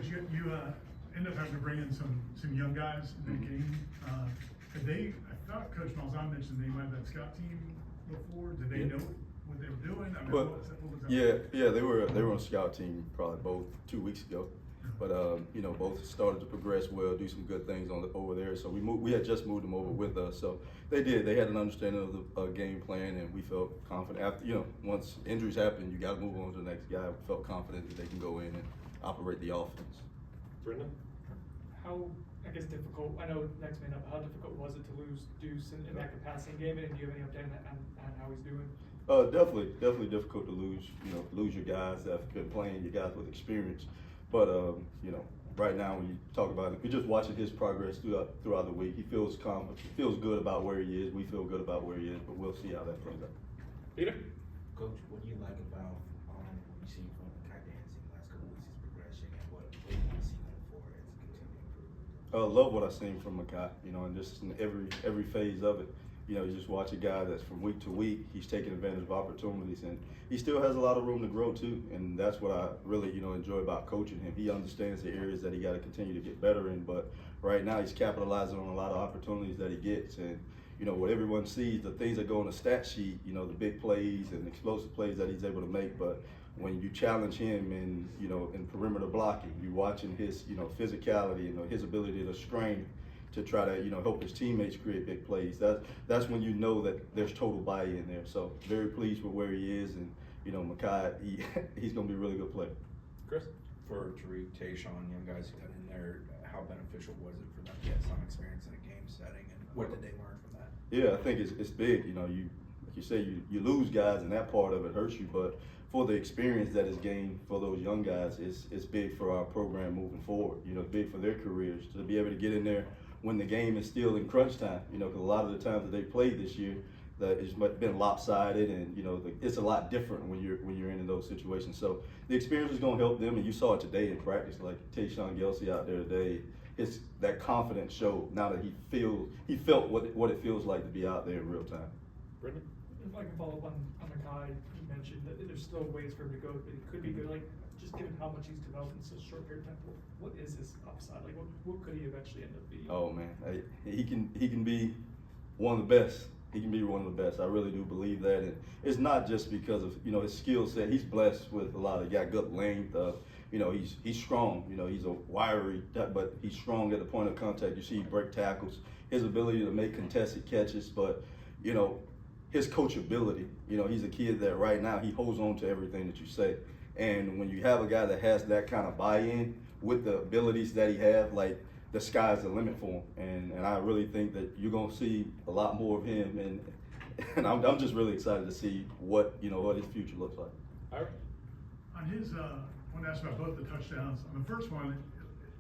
Coach, you end up having to bring in some young guys in the game. I thought Coach Malzahn mentioned they might have that scout team before. Did they know what they were doing? I mean, Well, what was that? yeah, they were on a scout team probably both 2 weeks ago. But both started to progress well, do some good things over there. So we had just moved them over with us. So they did. They had an understanding of the game plan, and we felt confident. After once injuries happen, you got to move on to the next guy. We felt confident that they can go in and operate the offense. Brendan? How, I guess, difficult, I know next man up, how difficult was it to lose Deuce in that passing game, and do you have any update on how he's doing? Definitely difficult to lose your guys that have been playing, your guys with experience. But right now when you talk about it, we're just watching his progress throughout the week. He feels confident, he feels good about where he is. We feel good about where he is, but we'll see how that plays out. Peter? Coach, what do you like about what you've seen from Micahi Danny in the last couple of weeks, his progression, and what do you see going forward as he continues to improve? Love what I've seen from Micahi, and just in every phase of it. You just watch a guy that's from week to week, he's taking advantage of opportunities, and he still has a lot of room to grow too. And that's what I really, enjoy about coaching him. He understands the areas that he got to continue to get better in, but right now he's capitalizing on a lot of opportunities that he gets. And what everyone sees, the things that go on the stat sheet, the big plays and explosive plays that he's able to make. But when you challenge him in perimeter blocking, you're watching his, physicality and his ability to strain to try to help his teammates create big plays. That's when you know that there's total buy-in there. So very pleased with where he is, and Micahi, he's going to be a really good player. Chris? For Tariq, Tayshawn, young guys who got in there, how beneficial was it for them to get some experience in a game setting, and what did they learn from that? Yeah, I think it's big. You like you say, you lose guys, and that part of it hurts you, but for the experience that is gained for those young guys, it's big for our program moving forward. Big for their careers to be able to get in there when the game is still in crunch time, because a lot of the times that they played this year, that it's been lopsided, and it's a lot different when you're in those situations. So the experience is going to help them, and you saw it today in practice, like Tayshawn Gelsey out there today. It's that confidence showed now that he felt what it feels like to be out there in real time. Brendan? If I can follow up on Micahi, you mentioned that there's still ways for him to go, but it could be good. Like, just given how much he's developed in such a short period of time, what is his upside? Like, what could he eventually end up being? Oh man, he can be one of the best. He can be one of the best. I really do believe that, and it's not just because of his skill set. He's blessed with a lot of got good length. He's strong. He's a wiry, but he's strong at the point of contact. You see, he break tackles. His ability to make contested catches, but his coachability. He's a kid that right now he holds on to everything that you say. And when you have a guy that has that kind of buy-in with the abilities that he has, like, the sky's the limit for him. And I really think that you're going to see a lot more of him. And I'm just really excited to see what his future looks like. Ira? On his, I want to ask about both the touchdowns. On the first one,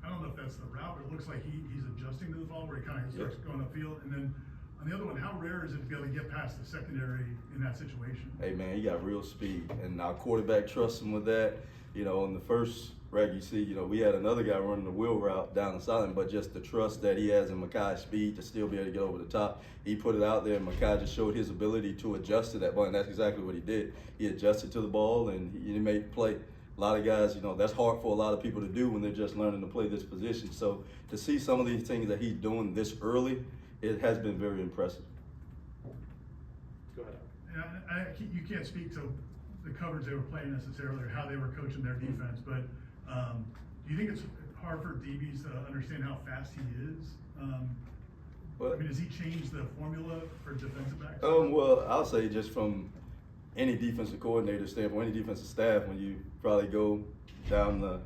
I don't know if that's the route, but it looks like he's adjusting to the ball where he kind of starts going upfield. And then on the other one, how rare is it to be able to get past the secondary in that situation? Hey man, he got real speed, and our quarterback trusts him with that. In the first reg, you see, we had another guy running the wheel route down the sideline, but just the trust that he has in Micahi's speed to still be able to get over the top, he put it out there, and Micahi just showed his ability to adjust to that ball, and that's exactly what he did. He adjusted to the ball, and he made play. A lot of guys, that's hard for a lot of people to do when they're just learning to play this position. So to see some of these things that he's doing this early, it has been very impressive. Go ahead. And you can't speak to the coverage they were playing necessarily or how they were coaching their defense, but do you think it's hard for DBs to understand how fast he is? Does he change the formula for defensive backs? Well, I'll say just from any defensive coordinator standpoint, any defensive staff, when you probably go down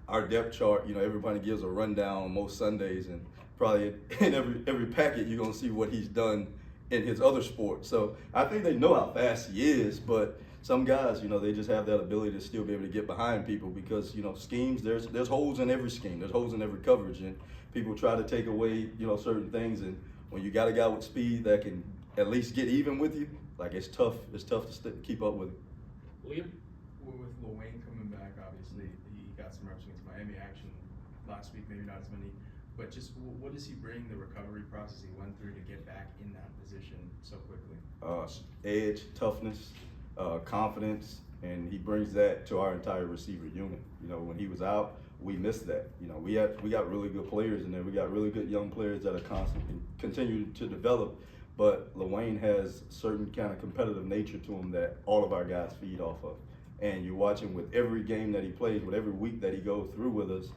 our depth chart, everybody gives a rundown on most Sundays, and probably in every packet you're gonna see what he's done in his other sport. So I think they know how fast he is, but some guys, they just have that ability to still be able to get behind people because, schemes, there's holes in every scheme, there's holes in every coverage, and people try to take away, certain things, and when you got a guy with speed that can at least get even with you, like it's tough to keep up with him. Liam? Well, with Lil Wayne coming back, obviously, he got some reps against Miami action last week, maybe not as many. But just what does he bring the recovery process he went through to get back in that position so quickly? Edge, toughness, confidence, and he brings that to our entire receiver unit. When he was out, we missed that. You know, we got really good players in there. We got really good young players that are constantly continue to develop. But Lawayne has certain kind of competitive nature to him that all of our guys feed off of. And you watch him with every game that he plays, with every week that he goes through with us,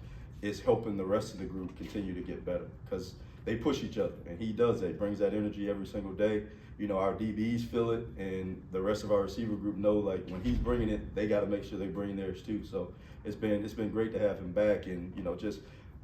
is helping the rest of the group continue to get better because they push each other, and he does that. He brings that energy every single day. You know, our DBs feel it, and the rest of our receiver group know, like, when he's bringing it, they got to make sure they bring theirs too. So it's been great to have him back. And you know, just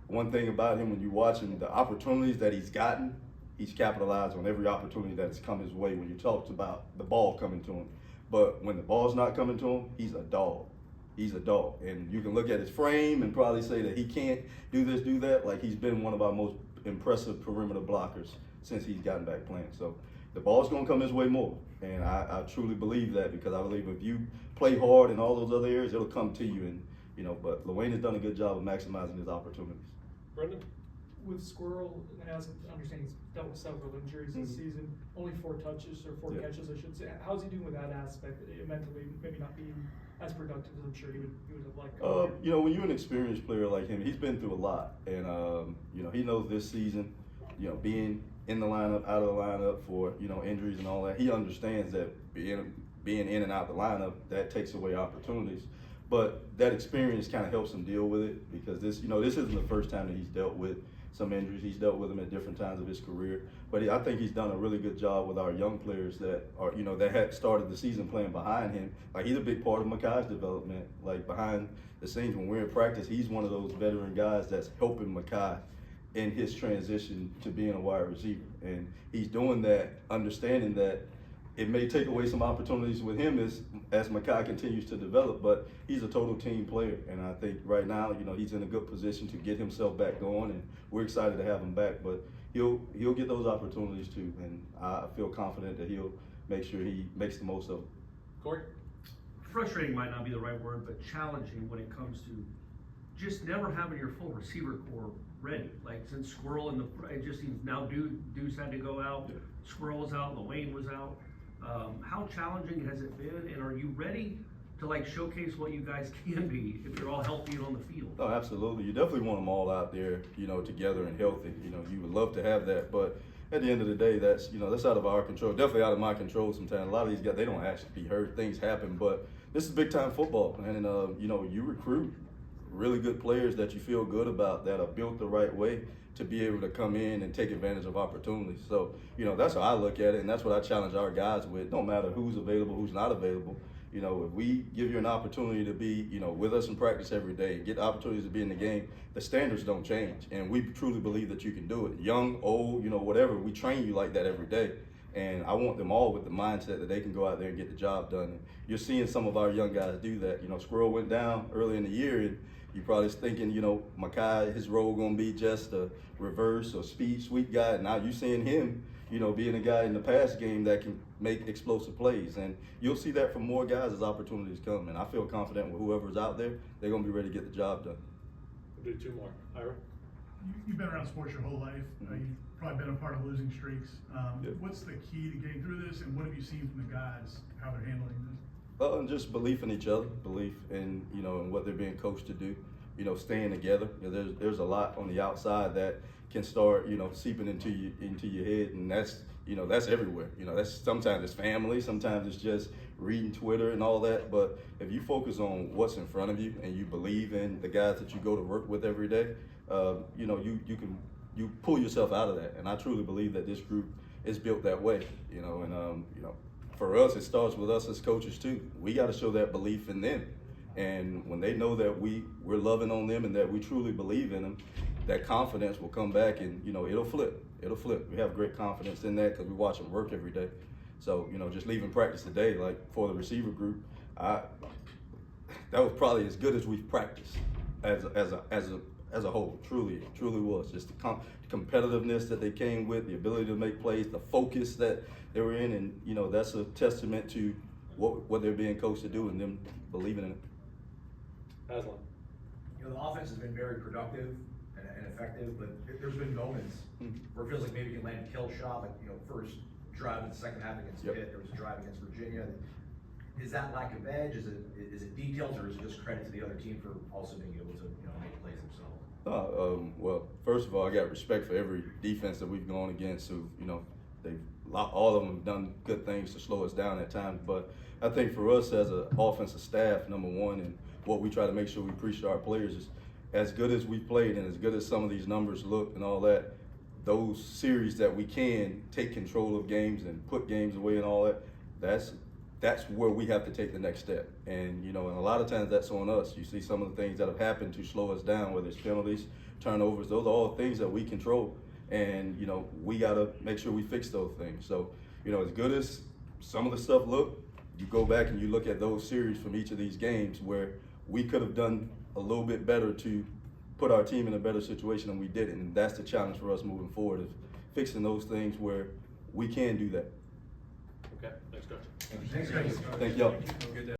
one thing about him, when you watch him, the opportunities that he's gotten, he's capitalized on every opportunity that has come his way. When you talked about the ball coming to him, but when the ball's not coming to him, he's a dog. He's a dog, and you can look at his frame and probably say that he can't do this, do that. Like, he's been one of our most impressive perimeter blockers since he's gotten back playing. So the ball's gonna come his way more, and I truly believe that, because I believe if you play hard in all those other areas, it'll come to you. And you know, but Lawayne has done a good job of maximizing his opportunities. Brendan? With Squirrel, and as I understand, he's dealt with several injuries this Mhm. season, only 4 touches, or 4 Yeah. catches, I should say. How's he doing with that aspect, mentally, maybe not being as productive as I'm sure he would have liked? You know, when you're an experienced player like him, he's been through a lot, and you know, he knows this season, you know, being in the lineup, out of the lineup for, you know, injuries and all that, he understands that being in and out the lineup, that takes away opportunities. But that experience kind of helps him deal with it, because this isn't the first time that he's dealt with some injuries. He's dealt with them at different times of his career. But I think he's done a really good job with our young players that are, you know, that had started the season playing behind him. Like, he's a big part of Micahi's development. Like, behind the scenes when we're in practice, he's one of those veteran guys that's helping Micahi in his transition to being a wide receiver. And he's doing that, understanding that it may take away some opportunities with him as Micahi continues to develop, but he's a total team player. And I think right now, you know, he's in a good position to get himself back going, and we're excited to have him back. But he'll get those opportunities too, and I feel confident that he'll make sure he makes the most of them. Corey? Frustrating might not be the right word, but challenging when it comes to just never having your full receiver core ready. Like, since Squirrel it just seems now Deuce had to go out, Yeah. Squirrel was out, Lawayne was out. How challenging has it been, and are you ready to like showcase what you guys can be if you're all healthy and on the field? Oh, absolutely. You definitely want them all out there, you know, together and healthy. You know, you would love to have that, but at the end of the day, that's out of our control. Definitely out of my control sometimes. A lot of these guys, they don't actually be hurt. Things happen, but this is big time football, and you know, you recruit really good players that you feel good about, that are built the right way to be able to come in and take advantage of opportunities. So, you know, that's how I look at it, and that's what I challenge our guys with. No matter who's available, who's not available. You know, if we give you an opportunity to be, you know, with us in practice every day, get opportunities to be in the game, the standards don't change. And we truly believe that you can do it. Young, old, you know, whatever, we train you like that every day. And I want them all with the mindset that they can go out there and get the job done. And you're seeing some of our young guys do that. You know, Squirrel went down early in the year, and you probably thinking, you know, Micahi, his role gonna be just a reverse or speed sweep guy. And now you seeing him, you know, being a guy in the pass game that can make explosive plays. And you'll see that from more guys as opportunities come. And I feel confident with whoever's out there, they're gonna be ready to get the job done. We'll do 2 more. Ira? You've been around sports your whole life. Mhm. You've probably been a part of losing streaks. Yep. What's the key to getting through this, and what have you seen from the guys, how they're handling this? And just belief in each other, belief in, you know, in what they're being coached to do, you know, staying together. You know, there's a lot on the outside that can start, you know, seeping into your head, and that's, you know, that's everywhere. You know, that's sometimes it's family, sometimes it's just reading Twitter and all that. But if you focus on what's in front of you and you believe in the guys that you go to work with every day, you know, you pull yourself out of that. And I truly believe that this group is built that way. You know, and you know, for us, it starts with us as coaches too. We got to show that belief in them. And when they know that we're loving on them and that we truly believe in them, that confidence will come back, and, you know, it'll flip. It'll flip. We have great confidence in that because we watch them work every day. So, you know, just leaving practice today, like for the receiver group, that was probably as good as we've practiced as a whole. Truly was. Just the competitiveness that they came with, the ability to make plays, the focus that they were in, and, you know, that's a testament to what they're being coached to do and them believing in it. Aslan? You know, the offense has been very productive and effective, but there's been moments where it feels like maybe you can land a kill shot, like, you know, first drive in the second half against Yep. Pitt, there was a drive against Virginia. is that lack of edge? Is it details, or is it just credit to the other team for also being able to, make plays themselves? Well, first of all, I got respect for every defense that we've gone against. Who, all of them have done good things to slow us down at times. But I think for us as an offensive staff, number one, and what we try to make sure we preach to our players is, as good as we've played and as good as some of these numbers look and all that, those series that we can take control of games and put games away and all that, that's where we have to take the next step. And and a lot of times that's on us. You see some of the things that have happened to slow us down, whether it's penalties, turnovers, those are all things that we control. And we gotta make sure we fix those things. So, as good as some of the stuff look, you go back and you look at those series from each of these games where we could have done a little bit better to put our team in a better situation, and we didn't. And that's the challenge for us moving forward, is fixing those things where we can do that. Okay, thanks, Coach. Thanks, guys. Thank y'all. Have a good day.